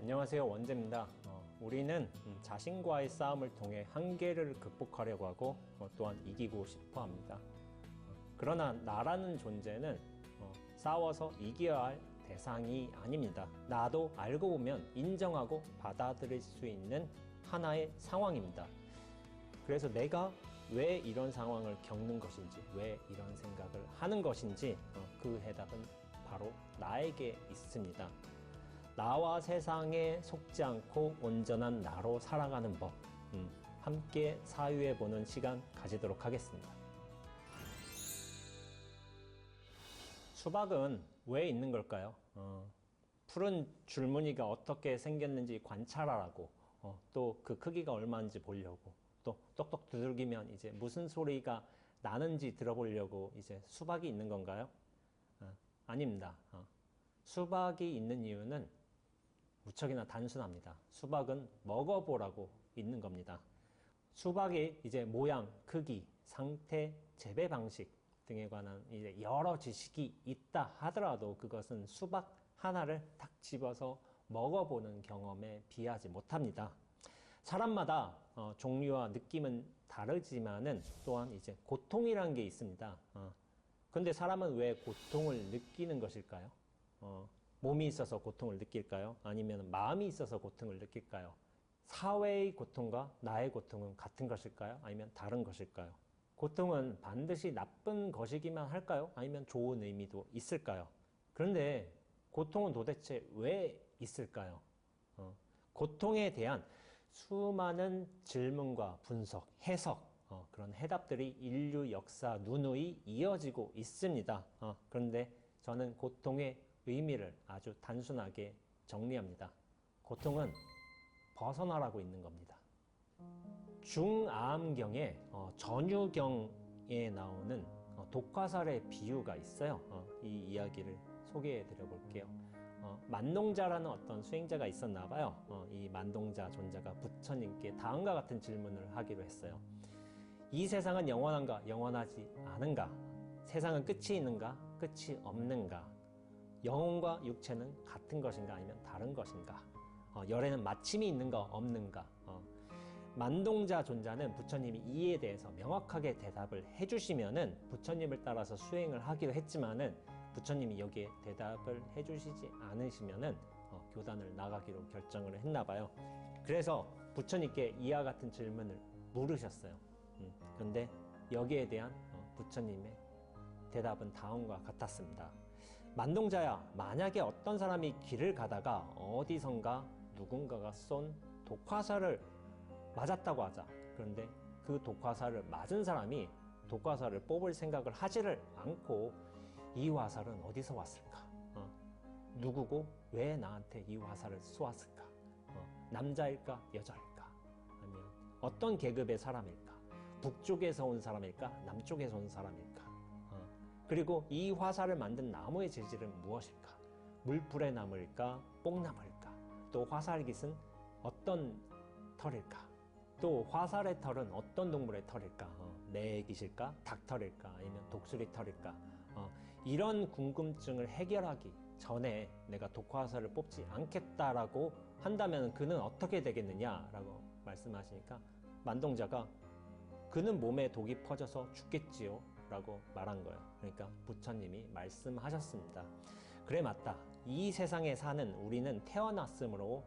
안녕하세요, 원재입니다. 우리는 자신과의 싸움을 통해 한계를 극복하려고 하고 또한 이기고 싶어 합니다. 그러나 나라는 존재는 싸워서 이겨야 할 대상이 아닙니다. 나도 알고 보면 인정하고 받아들일 수 있는 하나의 상황입니다. 그래서 내가 왜 이런 상황을 겪는 것인지, 왜 이런 생각을 하는 것인지 그 해답은 바로 나에게 있습니다. 나와 세상에 속지 않고 온전한 나로 살아가는 법, 함께 사유해보는 시간 가지도록 하겠습니다. 수박은 왜 있는 걸까요? 푸른 줄무늬가 어떻게 생겼는지 관찰하라고, 또 그 크기가 얼마인지 보려고, 또 똑똑 두들기면 이제 무슨 소리가 나는지 들어보려고 이제 수박이 있는 건가요? 아닙니다. 수박이 있는 이유는 무척이나 단순합니다. 수박은 먹어보라고 있는 겁니다. 수박의 이제 모양, 크기, 상태, 재배 방식 등에 관한 이제 여러 지식이 있다 하더라도 그것은 수박 하나를 탁 집어서 먹어보는 경험에 비하지 못합니다. 사람마다 종류와 느낌은 다르지만은 또한 이제 고통이라는 게 있습니다. 근데 사람은 왜 고통을 느끼는 것일까요? 몸이 있어서 고통을 느낄까요? 아니면 마음이 있어서 고통을 느낄까요? 사회의 고통과 나의 고통은 같은 것일까요? 아니면 다른 것일까요? 고통은 반드시 나쁜 것이기만 할까요? 아니면 좋은 의미도 있을까요? 그런데 고통은 도대체 왜 있을까요? 고통에 대한 수많은 질문과 분석, 해석, 그런 해답들이 인류 역사 누누이 이어지고 있습니다. 그런데 저는 고통의 의미를 아주 단순하게 정리합니다. 고통은 벗어나라고 있는 겁니다. 중암경에 전유경에 나오는 독화살의 비유가 있어요. 이 이야기를 소개해 드려 볼게요. 만동자라는 어떤 수행자가 있었나 봐요. 이 만동자 존자가 부처님께 다음과 같은 질문을 하기로 했어요. 이 세상은 영원한가, 영원하지 않은가? 세상은 끝이 있는가, 끝이 없는가? 영혼과 육체는 같은 것인가, 아니면 다른 것인가? 열에는 마침이 있는가, 없는가? 만동자 존자는 부처님이 이에 대해서 명확하게 대답을 해주시면은 부처님을 따라서 수행을 하기로 했지만은 부처님이 여기에 대답을 해주시지 않으시면은 교단을 나가기로 결정을 했나 봐요. 그래서 부처님께 이와 같은 질문을 물으셨어요. 그런데 여기에 대한 부처님의 대답은 다음과 같았습니다. 만동자야, 만약에 어떤 사람이 길을 가다가 어디선가 누군가가 쏜 독화살을 맞았다고 하자. 그런데 그 독화살을 맞은 사람이 독화살을 뽑을 생각을 하지를 않고 이 화살은 어디서 왔을까? 누구고 왜 나한테 이 화살을 쏘았을까? 남자일까? 여자일까? 아니면 어떤 계급의 사람일까? 북쪽에서 온 사람일까? 남쪽에서 온 사람일까? 그리고 이 화살을 만든 나무의 재질은 무엇일까? 물풀의 나무일까? 뽕나무일까? 또 화살깃은 어떤 털일까? 또 화살의 털은 어떤 동물의 털일까? 내깃일까? 닭털일까? 아니면 독수리 털일까? 이런 궁금증을 해결하기 전에 내가 독화살을 뽑지 않겠다라고 한다면 그는 어떻게 되겠느냐라고 말씀하시니까 만동자가 그는 몸에 독이 퍼져서 죽겠지요 라고 말한 거예요. 그러니까 부처님이 말씀하셨습니다. 그래, 맞다. 이 세상에 사는 우리는 태어났으므로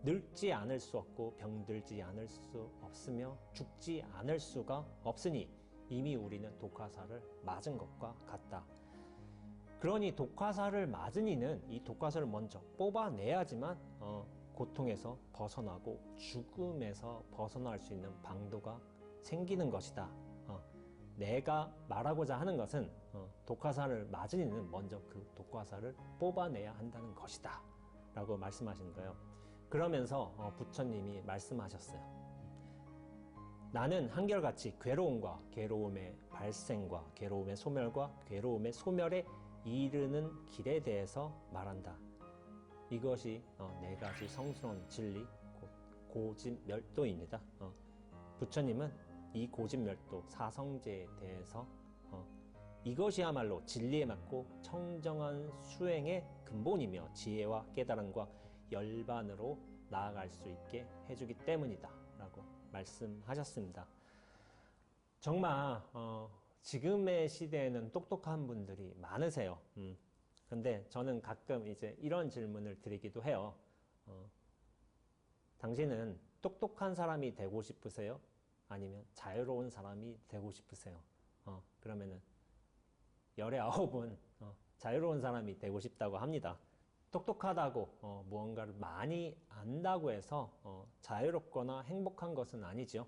늙지 않을 수 없고 병들지 않을 수 없으며 죽지 않을 수가 없으니 이미 우리는 독화살을 맞은 것과 같다. 그러니 독화살을 맞은 이는 이 독화살을 먼저 뽑아내야지만 고통에서 벗어나고 죽음에서 벗어날 수 있는 방도가 생기는 것이다. 내가 말하고자 하는 것은 독화살을 맞은 이는 먼저 그 독화살을 뽑아내야 한다는 것이다 라고 말씀하신 거예요. 그러면서 부처님이 말씀하셨어요. 나는 한결같이 괴로움과 괴로움의 발생과 괴로움의 소멸과 괴로움의 소멸에 이르는 길에 대해서 말한다. 이것이 네 가지 성스러운 진리, 고집멸도입니다. 부처님은 이 고집멸도 사성제에 대해서 이것이야말로 진리에 맞고 청정한 수행의 근본이며 지혜와 깨달음과 열반으로 나아갈 수 있게 해주기 때문이다 라고 말씀하셨습니다. 정말 지금의 시대에는 똑똑한 분들이 많으세요. 근데 저는 가끔 이제 이런 질문을 드리기도 해요. 당신은 똑똑한 사람이 되고 싶으세요? 아니면 자유로운 사람이 되고 싶으세요? 그러면은 열의 9은 자유로운 사람이 되고 싶다고 합니다. 똑똑하다고 무언가를 많이 안다고 해서 자유롭거나 행복한 것은 아니죠.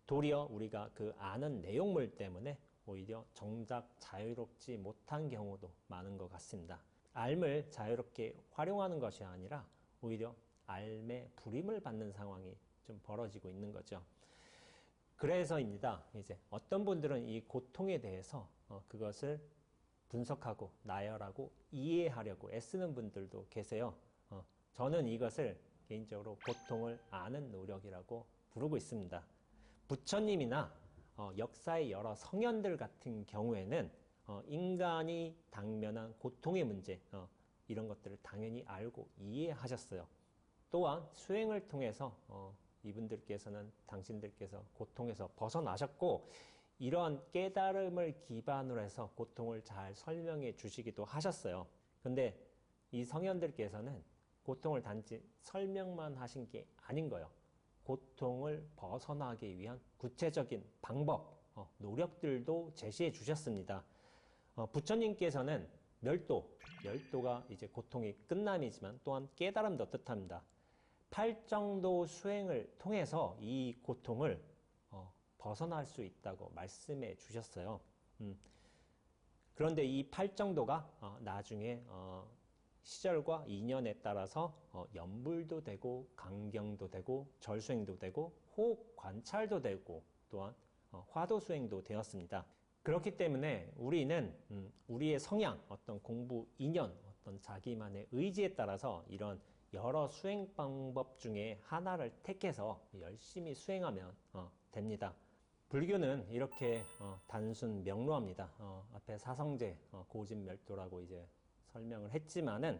도리어 우리가 그 아는 내용물 때문에 오히려 정작 자유롭지 못한 경우도 많은 것 같습니다. 알을 자유롭게 활용하는 것이 아니라 오히려 알에 불임을 받는 상황이 좀 벌어지고 있는 거죠. 그래서입니다. 이제 어떤 분들은 이 고통에 대해서 그것을 분석하고 나열하고 이해하려고 애쓰는 분들도 계세요. 저는 이것을 개인적으로 고통을 아는 노력이라고 부르고 있습니다. 부처님이나 역사의 여러 성현들 같은 경우에는 인간이 당면한 고통의 문제 이런 것들을 당연히 알고 이해하셨어요. 또한 수행을 통해서 이분들께서는 당신들께서 고통에서 벗어나셨고 이러한 깨달음을 기반으로 해서 고통을 잘 설명해 주시기도 하셨어요. 근데 이 성현들께서는 고통을 단지 설명만 하신 게 아닌 거예요. 고통을 벗어나기 위한 구체적인 방법, 노력들도 제시해 주셨습니다. 부처님께서는 멸도가 이제 고통의 끝남이지만 또한 깨달음도 뜻합니다. 팔정도 수행을 통해서 이 고통을 벗어날 수 있다고 말씀해 주셨어요. 그런데 이 팔정도가 나중에 시절과 인연에 따라서 연불도 되고 강경도 되고 절수행도 되고 호흡 관찰도 되고 또한 화도 수행도 되었습니다. 그렇기 때문에 우리는 우리의 성향, 어떤 공부 인연, 어떤 자기만의 의지에 따라서 이런 여러 수행 방법 중에 하나를 택해서 열심히 수행하면 됩니다. 불교는 이렇게 단순 명료합니다. 앞에 사성제, 고진멸도라고 이제 설명을 했지만은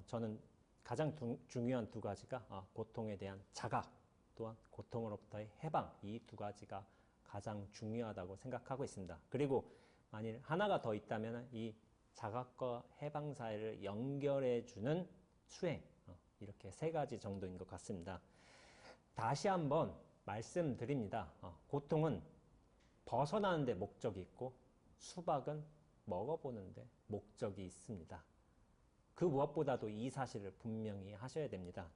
저는 가장 중요한 두 가지가 고통에 대한 자각 또한 고통으로부터의 해방 이 두 가지가 가장 중요하다고 생각하고 있습니다. 그리고 만일 하나가 더 있다면 이 자각과 해방 사이를 연결해 주는 수행 이렇게 세 가지 정도인 것 같습니다. 다시 한번 말씀드립니다. 고통은 벗어나는 데 목적이 있고 수박은 먹어보는데 목적이 있습니다. 그 무엇보다도 이 사실을 분명히 하셔야 됩니다.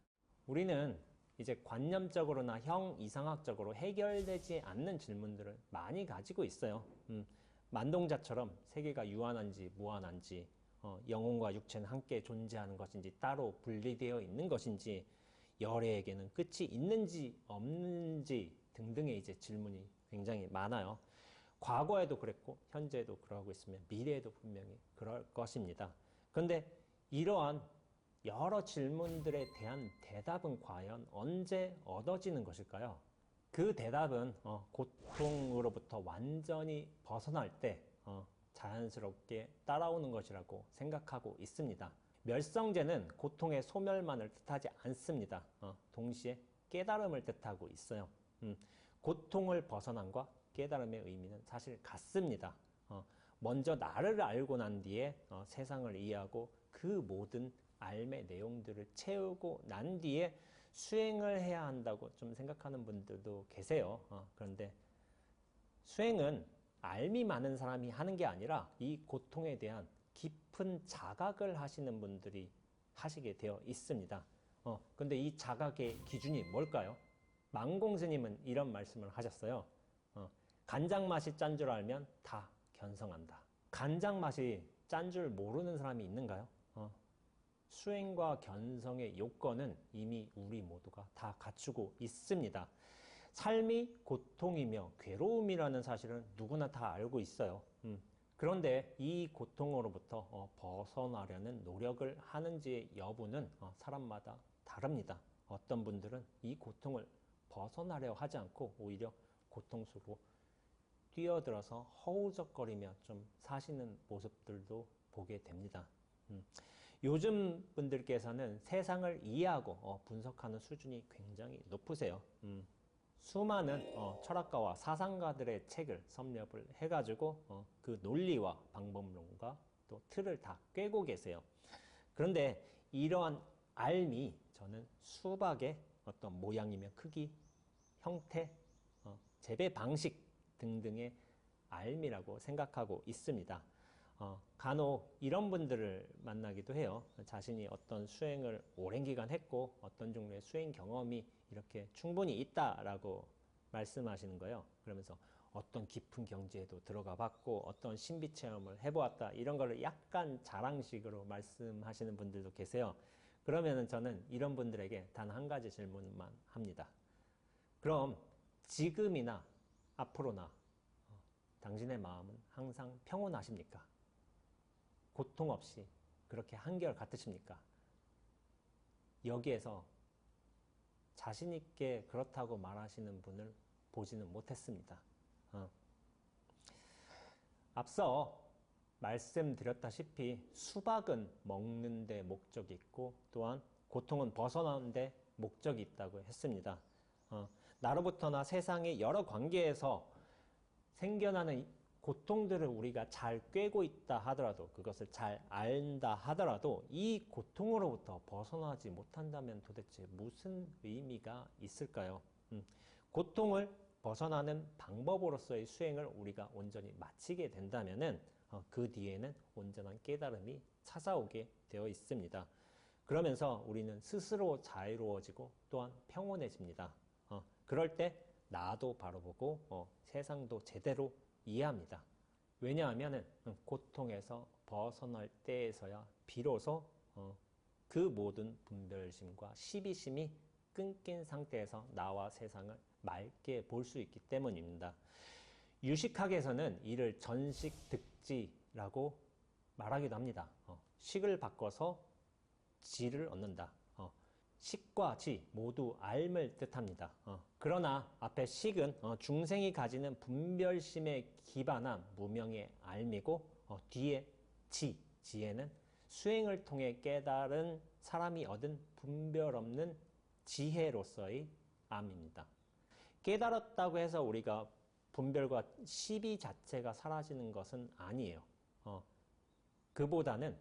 우리는 이제 관념적으로나 형이상학적으로 해결되지 않는 질문들을 많이 가지고 있어요. 만동자처럼 세계가 유한한지 무한한지 영혼과 육체는 함께 존재하는 것인지 따로 분리되어 있는 것인지 열애에게는 끝이 있는지 없는지 등등의 이제 질문이 굉장히 많아요. 과거에도 그랬고 현재도 그러고 있으면 미래에도 분명히 그럴 것입니다. 그런데 이러한 여러 질문들에 대한 대답은 과연 언제 얻어지는 것일까요? 그 대답은 고통으로부터 완전히 벗어날 때 자연스럽게 따라오는 것이라고 생각하고 있습니다. 멸성제는 고통의 소멸만을 뜻하지 않습니다. 동시에 깨달음을 뜻하고 있어요. 고통을 벗어남과 깨달음의 의미는 사실 같습니다. 먼저 나를 알고 난 뒤에 세상을 이해하고 그 모든 알의 내용들을 채우고 난 뒤에 수행을 해야 한다고 좀 생각하는 분들도 계세요. 그런데 수행은 알미 많은 사람이 하는 게 아니라 이 고통에 대한 깊은 자각을 하시는 분들이 하시게 되어 있습니다. 근데 이 자각의 기준이 뭘까요? 망공 스님은 이런 말씀을 하셨어요. 간장 맛이 짠 줄 알면 다 견성한다. 간장 맛이 짠 줄 모르는 사람이 있는가요? 수행과 견성의 요건은 이미 우리 모두가 다 갖추고 있습니다. 삶이 고통이며 괴로움이라는 사실은 누구나 다 알고 있어요. 그런데 이 고통으로부터 벗어나려는 노력을 하는지의 여부는 사람마다 다릅니다. 어떤 분들은 이 고통을 벗어나려 하지 않고 오히려 고통 속으로 뛰어들어서 허우적거리며 좀 사시는 모습들도 보게 됩니다. 요즘 분들께서는 세상을 이해하고 분석하는 수준이 굉장히 높으세요. 수많은 철학가와 사상가들의 책을 섭렵을 해가지고 그 논리와 방법론과 또 틀을 다 꿰고 계세요. 그런데 이러한 알미, 저는 수박의 어떤 모양이며 크기, 형태, 재배 방식 등등의 알미라고 생각하고 있습니다. 간혹 이런 분들을 만나기도 해요. 자신이 어떤 수행을 오랜 기간 했고 어떤 종류의 수행 경험이 이렇게 충분히 있다라고 말씀하시는 거예요. 그러면서 어떤 깊은 경지에도 들어가 봤고 어떤 신비 체험을 해보았다, 이런 거를 약간 자랑식으로 말씀하시는 분들도 계세요. 그러면은 저는 이런 분들에게 단 한 가지 질문만 합니다. 그럼 지금이나 앞으로나 당신의 마음은 항상 평온하십니까? 고통 없이 그렇게 한결 같으십니까? 여기에서 자신 있게 그렇다고 말하시는 분을 보지는 못했습니다. 앞서 말씀드렸다시피 수박은 먹는 데 목적이 있고 또한 고통은 벗어나는 데 목적이 있다고 했습니다. 나로부터나 세상의 여러 관계에서 생겨나는 고통들을 우리가 잘 꿰고 있다 하더라도, 그것을 잘 안다 하더라도 이 고통으로부터 벗어나지 못한다면 도대체 무슨 의미가 있을까요? 고통을 벗어나는 방법으로서의 수행을 우리가 온전히 마치게 된다면은 그 뒤에는 온전한 깨달음이 찾아오게 되어 있습니다. 그러면서 우리는 스스로 자유로워지고 또한 평온해집니다. 그럴 때 나도 바로 보고 세상도 제대로 이해합니다. 왜냐하면 고통에서 벗어날 때에서야 비로소 그 모든 분별심과 시비심이 끊긴 상태에서 나와 세상을 맑게 볼 수 있기 때문입니다. 유식학에서는 이를 전식득지라고 말하기도 합니다. 식을 바꿔서 지를 얻는다. 식과 지 모두 알을 뜻합니다. 그러나 앞에 식은 중생이 가지는 분별심에 기반한 무명의 알미고 뒤에 지에는 수행을 통해 깨달은 사람이 얻은 분별 없는 지혜로서의 암입니다. 깨달았다고 해서 우리가 분별과 시비 자체가 사라지는 것은 아니에요. 그보다는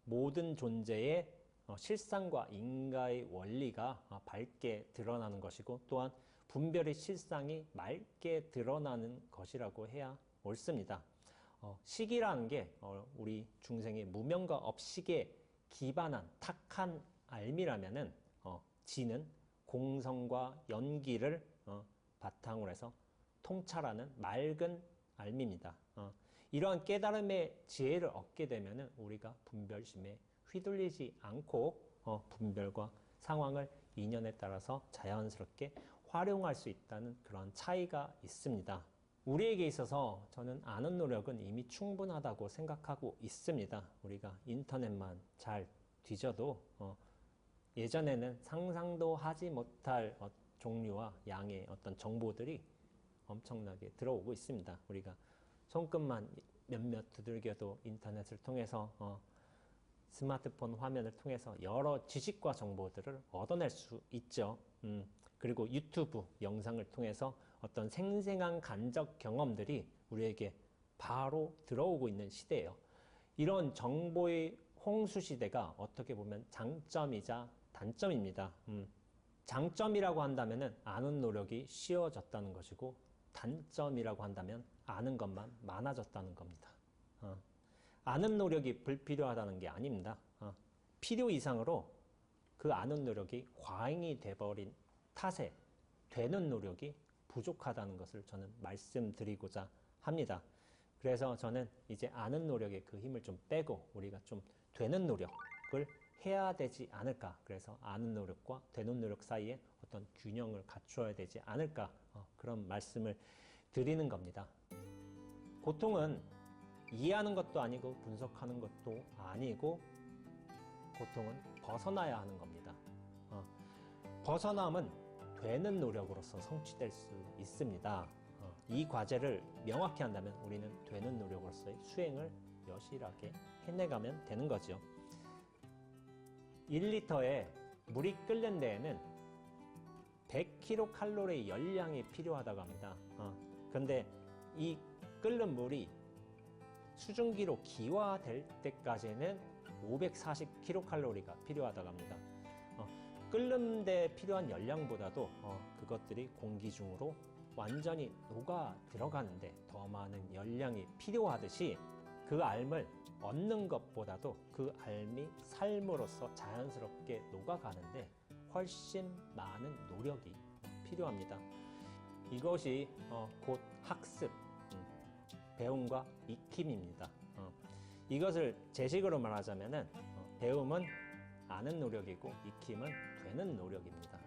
모든 존재의 실상과 인가의 원리가 밝게 드러나는 것이고 또한 분별의 실상이 맑게 드러나는 것이라고 해야 옳습니다. 식이라는 게 우리 중생의 무명과 업식에 기반한 탁한 알미라면은 지는 공성과 연기를 바탕으로 해서 통찰하는 맑은 알미입니다. 이러한 깨달음의 지혜를 얻게 되면은 우리가 분별심에 휘둘리지 않고 분별과 상황을 인연에 따라서 자연스럽게 활용할 수 있다는 그런 차이가 있습니다. 우리에게 있어서 저는 아는 노력은 이미 충분하다고 생각하고 있습니다. 우리가 인터넷만 잘 뒤져도 예전에는 상상도 하지 못할 종류와 양의 어떤 정보들이 엄청나게 들어오고 있습니다. 우리가 손끝만 몇몇 두들겨도 인터넷을 통해서 스마트폰 화면을 통해서 여러 지식과 정보들을 얻어낼 수 있죠. 그리고 유튜브 영상을 통해서 어떤 생생한 간접 경험들이 우리에게 바로 들어오고 있는 시대예요. 이런 정보의 홍수 시대가 어떻게 보면 장점이자 단점입니다. 장점이라고 한다면 아는 노력이 쉬워졌다는 것이고 단점이라고 한다면 아는 것만 많아졌다는 겁니다. 아는 노력이 불필요하다는 게 아닙니다. 필요 이상으로 그 아는 노력이 과잉이 돼버린 탓에 되는 노력이 부족하다는 것을 저는 말씀드리고자 합니다. 그래서 저는 이제 아는 노력의 그 힘을 좀 빼고 우리가 좀 되는 노력을 해야 되지 않을까. 그래서 아는 노력과 되는 노력 사이에 어떤 균형을 갖추어야 되지 않을까. 그런 말씀을 드리는 겁니다. 고통은 이해하는 것도 아니고 분석하는 것도 아니고 고통은 벗어나야 하는 겁니다. 벗어남은 되는 노력으로서 성취될 수 있습니다. 이 과제를 명확히 한다면 우리는 되는 노력으로서의 수행을 여실하게 해내가면 되는 거죠. 1리터에 물이 끓는 데에는 100kcal 열량이 필요하다고 합니다. 그런데 이 끓는 물이 수증기로 기화될 때까지는 540kcal가 필요하다고 합니다. 끓는 데 필요한 열량보다도 그것들이 공기 중으로 완전히 녹아 들어가는데 더 많은 열량이 필요하듯이 그 알을 얻는 것보다도 그 알이 삶으로써 자연스럽게 녹아가는데 훨씬 많은 노력이 필요합니다. 이것이 곧 학습, 배움과 익힘입니다. 이것을 제식으로 말하자면은 배움은 아는 노력이고 익힘은 되는 노력입니다.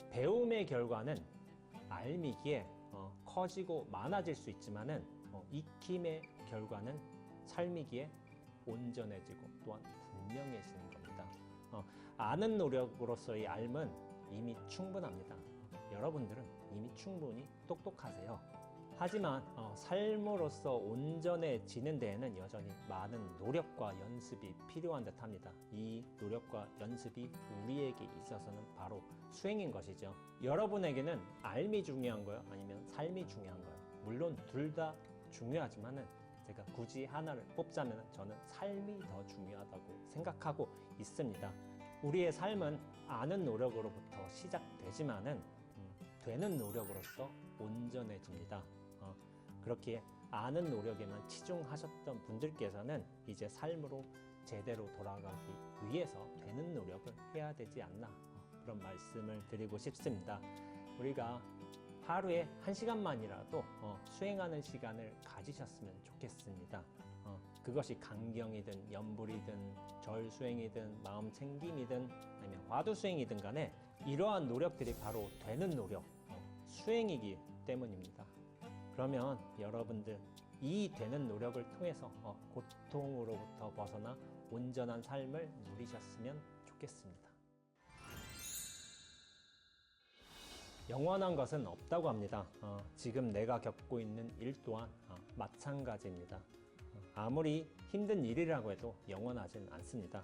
배움의 결과는 알미기에 커지고 많아질 수 있지만은 익힘의 결과는 삶이기에 온전해지고 또한 분명해지는 겁니다. 아는 노력으로서의 알은 이미 충분합니다. 여러분들은 이미 충분히 똑똑하세요. 하지만 삶으로서 온전해지는 데에는 여전히 많은 노력과 연습이 필요한 듯합니다. 이 노력과 연습이 우리에게 있어서는 바로 수행인 것이죠. 여러분에게는 알미 중요한 거요? 아니면 삶이 중요한 거요? 물론 둘 다 중요하지만은 제가 굳이 하나를 뽑자면 저는 삶이 더 중요하다고 생각하고 있습니다. 우리의 삶은 아는 노력으로부터 시작되지만은 되는 노력으로서 온전해집니다. 그렇게 아는 노력에만 치중하셨던 분들께서는 이제 삶으로 제대로 돌아가기 위해서 되는 노력을 해야 되지 않나 그런 말씀을 드리고 싶습니다. 우리가 하루에 1시간만이라도 수행하는 시간을 가지셨으면 좋겠습니다. 그것이 강경이든 연불이든 절수행이든 마음 챙김이든 아니면 화두수행이든 간에 이러한 노력들이 바로 되는 노력, 수행이기 때문입니다. 그러면 여러분들 이 되는 노력을 통해서 고통으로부터 벗어나 온전한 삶을 누리셨으면 좋겠습니다. 영원한 것은 없다고 합니다. 지금 내가 겪고 있는 일 또한 마찬가지입니다. 아무리 힘든 일이라고 해도 영원하진 않습니다.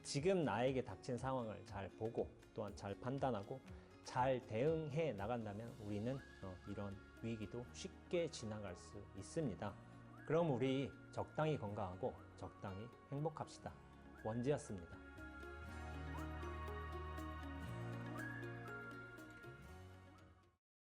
지금 나에게 닥친 상황을 잘 보고 또한 잘 판단하고 잘 대응해 나간다면 우리는 이런 위기도 쉽게 지나갈 수 있습니다. 그럼 우리 적당히 건강하고 적당히 행복합시다. 원지였습니다.